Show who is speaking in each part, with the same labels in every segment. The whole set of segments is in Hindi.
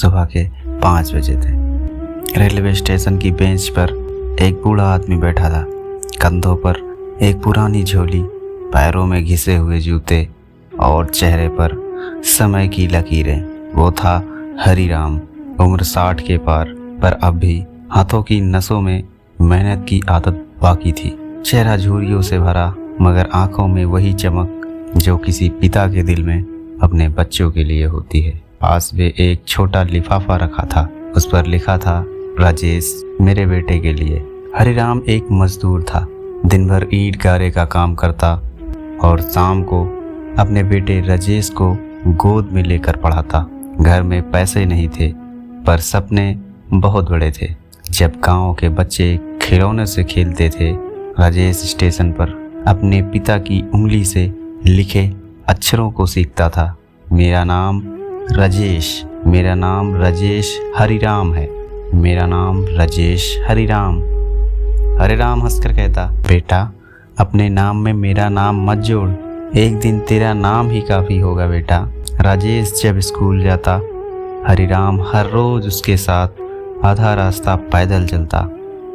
Speaker 1: सुबह के 5 बजे थे। रेलवे स्टेशन की बेंच पर एक बूढ़ा आदमी बैठा था। कंधों पर एक पुरानी झोली, पैरों में घिसे हुए जूते और चेहरे पर समय की लकीरें। वो था हरिराम, उम्र 60 के पार, पर अब भी हाथों की नसों में मेहनत की आदत बाकी थी। चेहरा झुर्रियों से भरा, मगर आंखों में वही चमक जो किसी पिता के दिल में अपने बच्चों के लिए होती है। पास में एक छोटा लिफाफा रखा था, उस पर लिखा था, राजेश, मेरे बेटे के लिए। हरिराम एक मजदूर था। दिन भर ईंट गारे का काम करता और शाम को अपने बेटे राजेश को गोद में लेकर पढ़ाता। घर में पैसे नहीं थे, पर सपने बहुत बड़े थे। जब गांव के बच्चे खिलौने से खेलते थे, राजेश स्टेशन पर अपने पिता की उंगली से लिखे अक्षरों को सीखता था। मेरा नाम राजेश, मेरा नाम राजेश हरिराम है, मेरा नाम राजेश हरिराम। हरिराम हंसकर कहता, बेटा, अपने नाम में मेरा नाम मत जोड़, एक दिन तेरा नाम ही काफ़ी होगा बेटा। राजेश जब स्कूल जाता, हरिराम हर रोज़ उसके साथ आधा रास्ता पैदल चलता,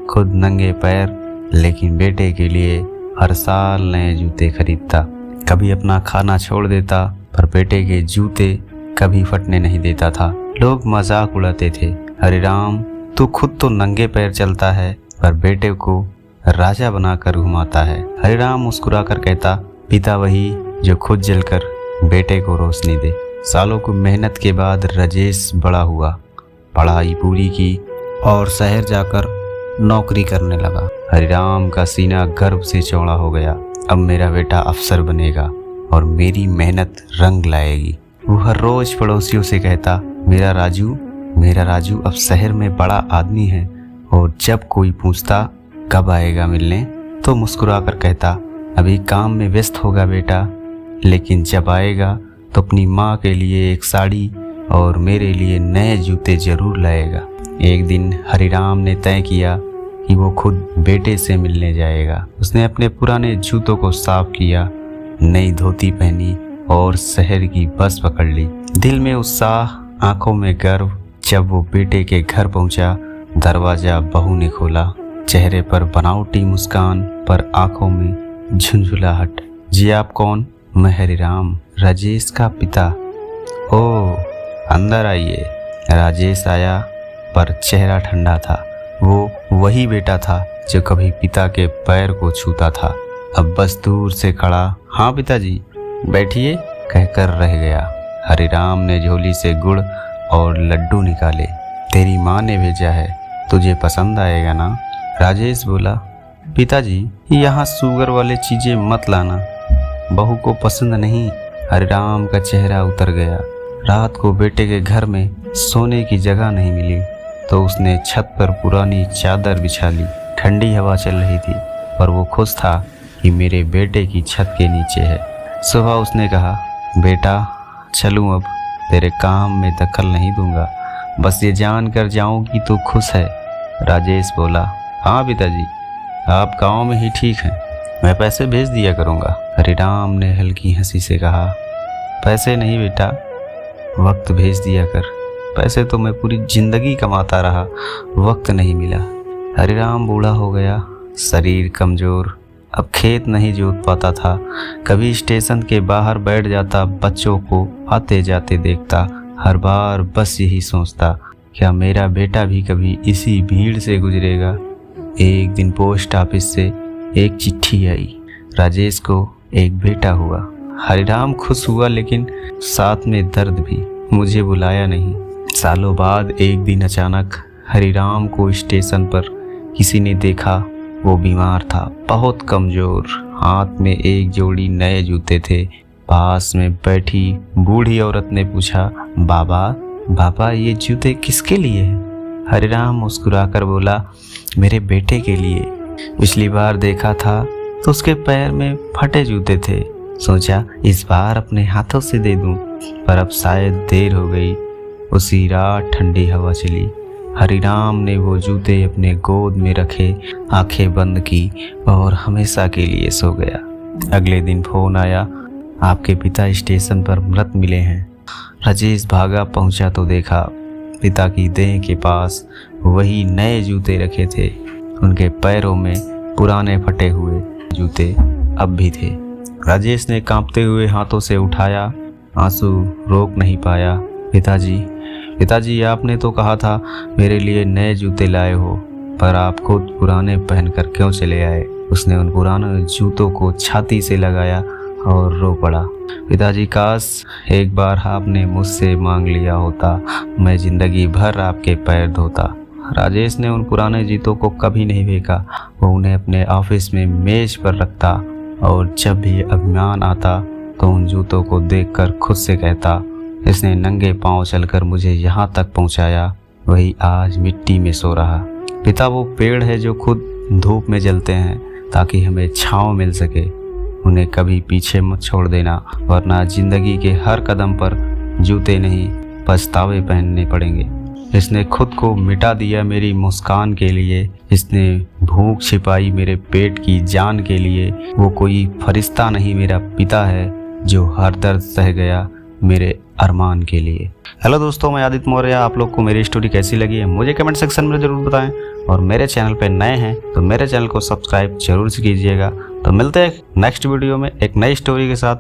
Speaker 1: खुद नंगे पैर, लेकिन बेटे के लिए हर साल नए जूते खरीदता। कभी अपना खाना छोड़ देता, पर बेटे के जूते कभी फटने नहीं देता था। लोग मजाक उड़ाते थे, हरिराम, तू खुद तो नंगे पैर चलता है, पर बेटे को राजा बनाकर घुमाता है। हरिराम मुस्कुराकर कहता, पिता वही जो खुद जलकर बेटे को रोशनी दे। सालों की मेहनत के बाद राजेश बड़ा हुआ, पढ़ाई पूरी की और शहर जाकर नौकरी करने लगा। हरिराम का सीना गर्व से चौड़ा हो गया। अब मेरा बेटा अफसर बनेगा और मेरी मेहनत रंग लाएगी। वो हर रोज पड़ोसियों से कहता, मेरा राजू अब शहर में बड़ा आदमी है। और जब कोई पूछता कब आएगा मिलने, तो मुस्कुरा कर कहता, अभी काम में व्यस्त होगा बेटा, लेकिन जब आएगा तो अपनी माँ के लिए एक साड़ी और मेरे लिए नए जूते जरूर लाएगा। एक दिन हरिराम ने तय किया कि वो खुद बेटे से मिलने जाएगा। उसने अपने पुराने जूतों को साफ किया, नई धोती पहनी और शहर की बस पकड़ ली। दिल में उत्साह, आंखों में गर्व। जब वो बेटे के घर पहुंचा, दरवाजा बहू ने खोला। चेहरे पर बनावटी मुस्कान, पर आंखों में झुंझुलाहट। जी आप कौन? मैं हरिराम, राजेश का पिता। ओह, अंदर आइए। राजेश आया, पर चेहरा ठंडा था। वो वही बेटा था जो कभी पिता के पैर को छूता था, अब बस दूर से खड़ा, हाँ पिताजी बैठिए, कहकर रह गया। हरिराम ने झोली से गुड़ और लड्डू निकाले। तेरी माँ ने भेजा है, तुझे पसंद आएगा ना? राजेश बोला, पिताजी, यहाँ शुगर वाले चीजें मत लाना, बहू को पसंद नहीं। हरिराम का चेहरा उतर गया। रात को बेटे के घर में सोने की जगह नहीं मिली, तो उसने छत पर पुरानी चादर बिछा ली। ठंडी हवा चल रही थी, पर वो खुश था कि मेरे बेटे की छत के नीचे है। सुबह उसने कहा, बेटा चलूं अब, तेरे काम में दखल नहीं दूंगा, बस ये जान कर जाऊं कि तू खुश है। राजेश बोला, हाँ पिताजी, आप गांव में ही ठीक हैं, मैं पैसे भेज दिया करूंगा। हरिराम ने हल्की हंसी से कहा, पैसे नहीं बेटा, वक्त भेज दिया कर। पैसे तो मैं पूरी जिंदगी कमाता रहा, वक्त नहीं मिला। हरिराम बूढ़ा हो गया, शरीर कमजोर, अब खेत नहीं जोत पाता था। कभी स्टेशन के बाहर बैठ जाता, बच्चों को आते जाते देखता, हर बार बस यही सोचता, क्या मेरा बेटा भी कभी इसी भीड़ से गुजरेगा। एक दिन पोस्ट ऑफिस से एक चिट्ठी आई, राजेश को एक बेटा हुआ। हरिराम खुश हुआ, लेकिन साथ में दर्द भी। मुझे बुलाया नहीं। सालों बाद एक दिन अचानक हरिराम को स्टेशन पर किसी ने देखा। वो बीमार था, बहुत कमजोर, हाथ में एक जोड़ी नए जूते थे। पास में बैठी बूढ़ी औरत ने पूछा, बाबा ये जूते किसके लिए हैं? हरिराम मुस्कुराकर बोला, मेरे बेटे के लिए। पिछली बार देखा था तो उसके पैर में फटे जूते थे, सोचा इस बार अपने हाथों से दे दूं, पर अब शायद देर हो गई। उसी रात ठंडी हवा चली। हरिराम ने वो जूते अपने गोद में रखे, आंखें बंद की और हमेशा के लिए सो गया। अगले दिन फोन आया, आपके पिता स्टेशन पर मृत मिले हैं। राजेश भागा पहुंचा तो देखा पिता की देह के पास वही नए जूते रखे थे। उनके पैरों में पुराने फटे हुए जूते अब भी थे। राजेश ने कांपते हुए हाथों से उठाया, आंसू रोक नहीं पाया। पिताजी, आपने तो कहा था मेरे लिए नए जूते लाए हो, पर आप खुद पुराने पहनकर क्यों चले आए? उसने उन पुराने जूतों को छाती से लगाया और रो पड़ा। पिताजी, काश एक बार आपने मुझसे मांग लिया होता, मैं जिंदगी भर आपके पैर धोता। राजेश ने उन पुराने जूतों को कभी नहीं फेंका। वो उन्हें अपने ऑफिस में मेज पर रखता और जब भी अभिमान आता तो उन जूतों को देखकर खुद से कहता, इसने नंगे पांव चलकर मुझे यहाँ तक पहुँचाया, वही आज मिट्टी में सो रहा। पिता वो पेड़ है जो खुद धूप में जलते हैं ताकि हमें छांव मिल सके। उन्हें कभी पीछे मत छोड़ देना, वरना जिंदगी के हर कदम पर जूते नहीं पछतावे पहनने पड़ेंगे। इसने खुद को मिटा दिया मेरी मुस्कान के लिए, इसने भूख छिपाई मेरे पेट की जान के लिए। वो कोई फरिश्ता नहीं, मेरा पिता है जो हर दर्द सह गया मेरे अरमान के लिए। हेलो दोस्तों, मैं आदित्य मौर्य। आप लोग को मेरी स्टोरी कैसी लगी है मुझे कमेंट सेक्शन में ज़रूर बताएं, और मेरे चैनल पे नए हैं तो मेरे चैनल को सब्सक्राइब जरूर से कीजिएगा। तो मिलते हैं नेक्स्ट वीडियो में एक नई स्टोरी के साथ।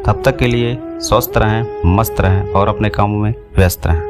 Speaker 1: तब तक के लिए स्वस्थ रहें, मस्त रहें और अपने कामों में व्यस्त रहें।